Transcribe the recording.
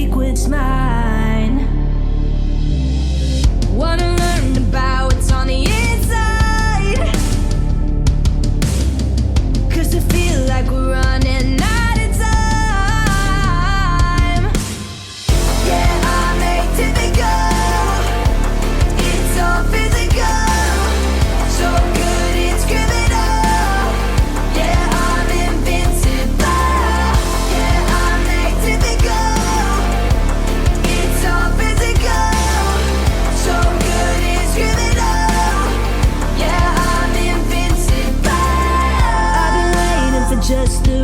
secret's mine. Wanna learn about what's on the inside, 'cause I feel like we're running out of time. Yeah, I'm atypical, it's all physical, so good it's criminal. Yeah, I'm invincible. Yeah, I'm atypical, it's all physical, so good it's criminal. Yeah, I'm invincible. I've been waiting for just the